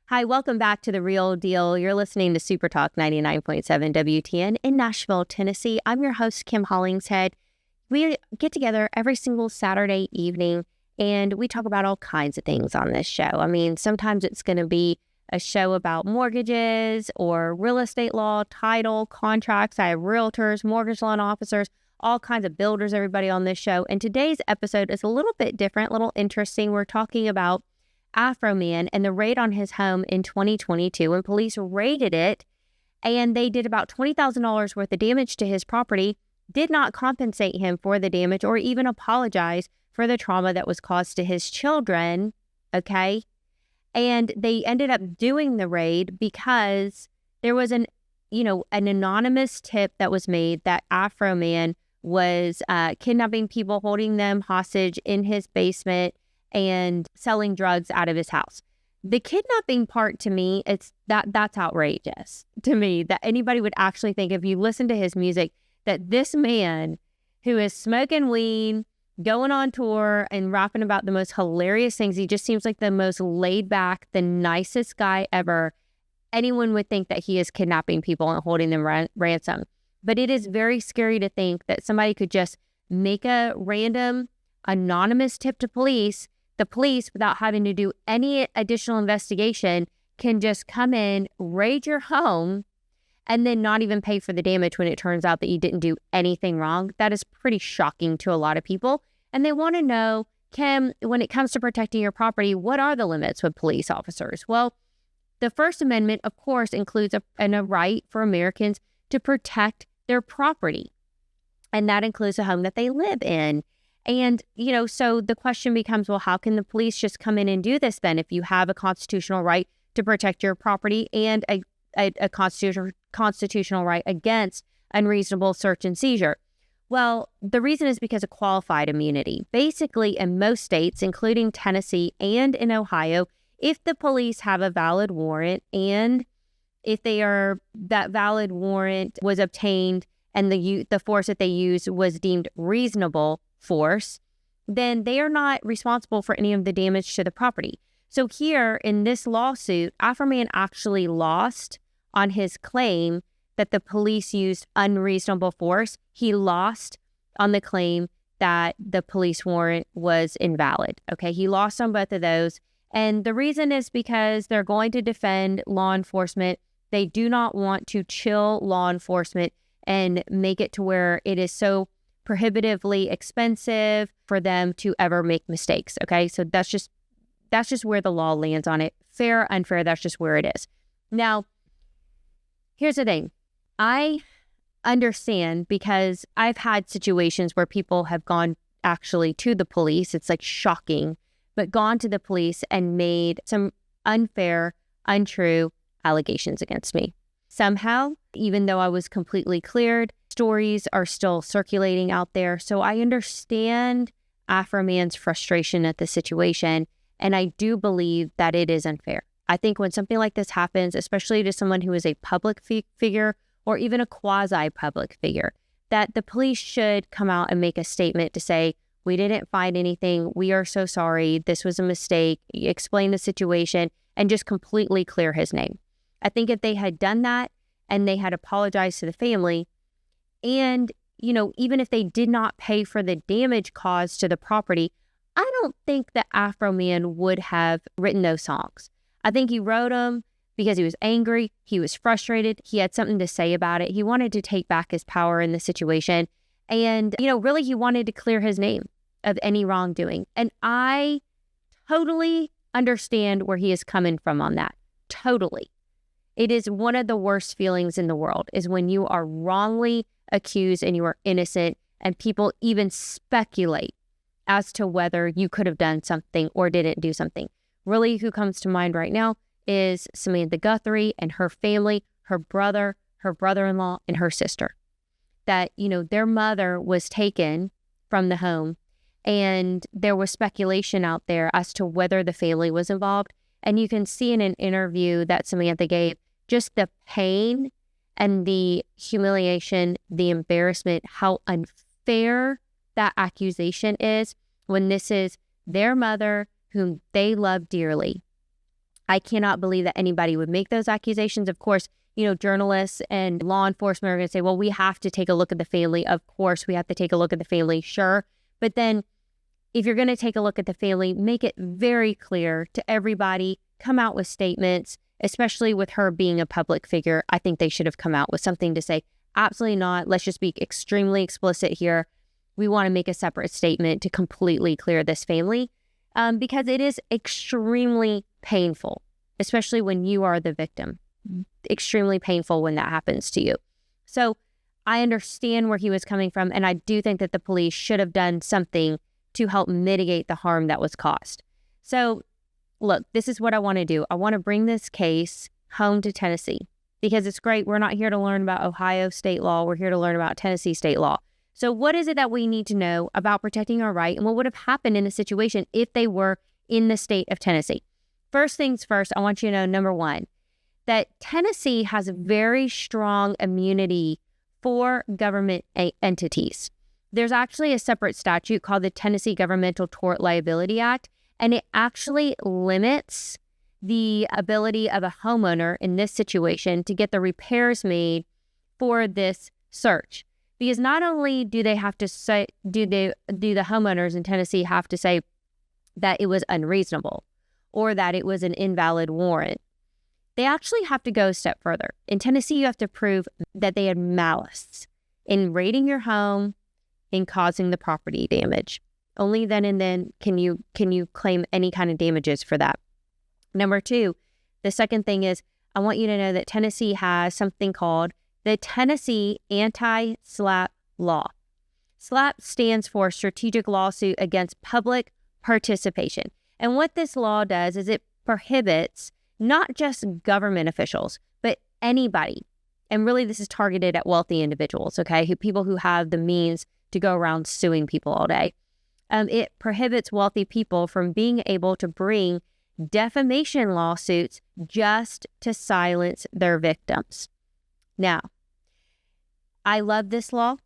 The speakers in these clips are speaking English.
Hi, welcome back to The Real Deal. You're listening to Super Talk 99.7 WTN in Nashville, Tennessee. I'm your host, Kim Hollingshead. We get together every single Saturday evening and we talk about all kinds of things on this show. I mean, sometimes it's going to be a show about mortgages or real estate law, title, contracts. I have realtors, mortgage loan officers, all kinds of builders, everybody on this show. And today's episode is a little bit different, a little interesting. We're talking about Afroman and the raid on his home in 2022 when police raided it and they did about $20,000 worth of damage to his property, did not compensate him for the damage or even apologize for the trauma that was caused to his children, okay? And they ended up doing the raid because there was an anonymous tip that was made that Afroman was kidnapping people, holding them hostage in his basement and selling drugs out of his house. The kidnapping part, to me, that's outrageous to me, that anybody would actually think, if you listen to his music, that this man who is smoking weed, going on tour and rapping about the most hilarious things, he just seems like the most laid back, the nicest guy ever. Anyone would think that he is kidnapping people and holding them ransom. But it is very scary to think that somebody could just make a random anonymous tip to police. The police, without having to do any additional investigation, can just come in, raid your home, and then not even pay for the damage when it turns out that you didn't do anything wrong. That is pretty shocking to a lot of people. And they want to know, Kim, when it comes to protecting your property, what are the limits with police officers? Well, the First Amendment, of course, includes a right for Americans to protect their property. And that includes the home that they live in. And, so the question becomes, well, how can the police just come in and do this then if you have a constitutional right to protect your property and a constitutional right against unreasonable search and seizure? Well, the reason is because of qualified immunity. Basically, in most states, including Tennessee and in Ohio, if the police have a valid warrant and if that valid warrant was obtained and the force that they used was deemed reasonable force, then they are not responsible for any of the damage to the property. So here in this lawsuit, Afroman actually lost on his claim that the police used unreasonable force. He lost on the claim that the police warrant was invalid. Okay, he lost on both of those. And the reason is because they're going to defend law enforcement. They do not want to chill law enforcement and make it to where it is so prohibitively expensive for them to ever make mistakes. Okay, so that's just where the law lands on it. Fair, unfair, that's just where it is. Now, here's the thing. I understand because I've had situations where people have gone actually to the police. It's like shocking, but gone to the police and made some unfair, untrue allegations against me. Somehow, even though I was completely cleared, stories are still circulating out there. So I understand Afroman's frustration at the situation, and I do believe that it is unfair. I think when something like this happens, especially to someone who is a public figure or even a quasi-public figure, that the police should come out and make a statement to say, we didn't find anything, we are so sorry, this was a mistake, explain the situation, and just completely clear his name. I think if they had done that and they had apologized to the family, and, even if they did not pay for the damage caused to the property, I don't think that Afroman would have written those songs. I think he wrote them because he was angry, he was frustrated, he had something to say about it. He wanted to take back his power in the situation. And, really he wanted to clear his name of any wrongdoing. And I totally understand where he is coming from on that. Totally. It is one of the worst feelings in the world is when you are wrongly accused and you are innocent and people even speculate as to whether you could have done something or didn't do something. Really, who comes to mind right now is Samantha Guthrie and her family, her brother, her brother-in-law, and her sister. That, their mother was taken from the home and there was speculation out there as to whether the family was involved. And you can see in an interview that Samantha gave just the pain and the humiliation, the embarrassment, how unfair that accusation is when this is their mother whom they love dearly. I cannot believe that anybody would make those accusations. Of course, journalists and law enforcement are going to say, well, we have to take a look at the family. Of course, we have to take a look at the family. Sure. But then if you're going to take a look at the family, make it very clear to everybody, come out with statements, especially with her being a public figure. I think they should have come out with something to say, absolutely not. Let's just be extremely explicit here. We want to make a separate statement to completely clear this family because it is extremely painful, especially when you are the victim. Extremely painful when that happens to you. So I understand where he was coming from, and I do think that the police should have done something to help mitigate the harm that was caused. So look, this is what I want to do. I want to bring this case home to Tennessee because it's great. We're not here to learn about Ohio state law. We're here to learn about Tennessee state law. So what is it that we need to know about protecting our right and what would have happened in a situation if they were in the state of Tennessee? First things first, I want you to know, number one, that Tennessee has a very strong immunity for government entities. There's actually a separate statute called the Tennessee Governmental Tort Liability Act, and it actually limits the ability of a homeowner in this situation to get the repairs made for this search. Because not only do they have to say, do the homeowners in Tennessee have to say that it was unreasonable or that it was an invalid warrant, they actually have to go a step further. In Tennessee, you have to prove that they had malice in raiding your home and causing the property damage. Only then and then can you claim any kind of damages for that. Number two, the second thing is I want you to know that Tennessee has something called the Tennessee Anti-SLAPP law. SLAPP stands for Strategic Lawsuit Against Public Participation. And what this law does is it prohibits not just government officials, but anybody. And really, this is targeted at wealthy individuals, okay? People who have the means to go around suing people all day. It prohibits wealthy people from being able to bring defamation lawsuits just to silence their victims. Now, I love this law,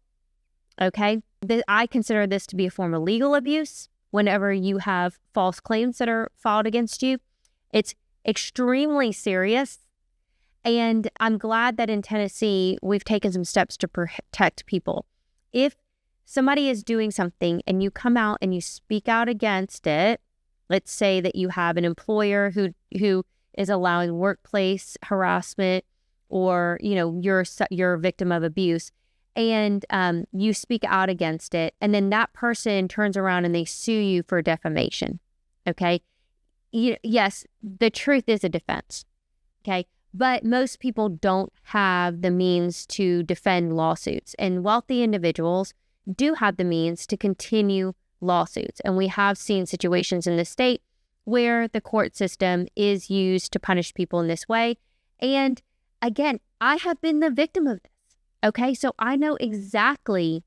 okay? I consider this to be a form of legal abuse whenever you have false claims that are filed against you. It's extremely serious. And I'm glad that in Tennessee, we've taken some steps to protect people. If somebody is doing something and you come out and you speak out against it, let's say that you have an employer who is allowing workplace harassment or, you're a victim of abuse and you speak out against it, and then that person turns around and they sue you for defamation, okay? Yes, the truth is a defense, okay? But most people don't have the means to defend lawsuits, and wealthy individuals do have the means to continue lawsuits. And we have seen situations in the state where the court system is used to punish people in this way. And again, I have been the victim of this, okay? So I know exactly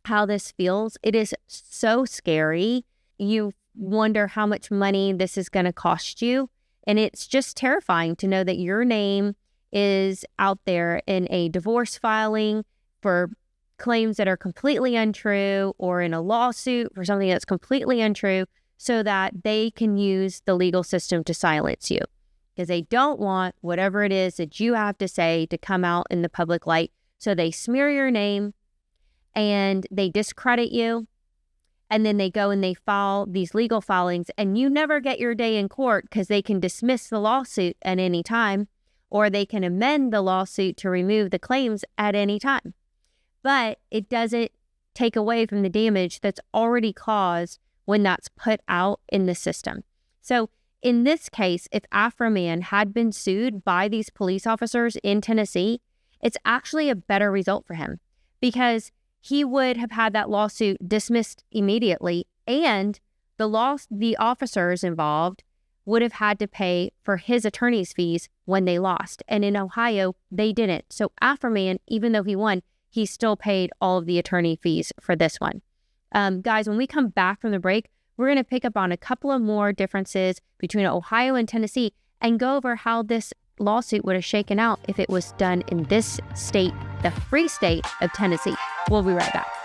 how this feels. It is so scary. You wonder how much money this is going to cost you. And it's just terrifying to know that your name is out there in a divorce filing for claims that are completely untrue or in a lawsuit for something that's completely untrue so that they can use the legal system to silence you because they don't want whatever it is that you have to say to come out in the public light. So they smear your name and they discredit you. And then they go and they file these legal filings and you never get your day in court because they can dismiss the lawsuit at any time or they can amend the lawsuit to remove the claims at any time. But it doesn't take away from the damage that's already caused when that's put out in the system. So in this case, if Afroman had been sued by these police officers in Tennessee, it's actually a better result for him because he would have had that lawsuit dismissed immediately, and the officers involved would have had to pay for his attorney's fees when they lost. And in Ohio, they didn't. So Afroman, even though he won, he still paid all of the attorney fees for this one. Guys, when we come back from the break, we're going to pick up on a couple of more differences between Ohio and Tennessee and go over how this lawsuit would have shaken out if it was done in this state, the free state of Tennessee. We'll be right back.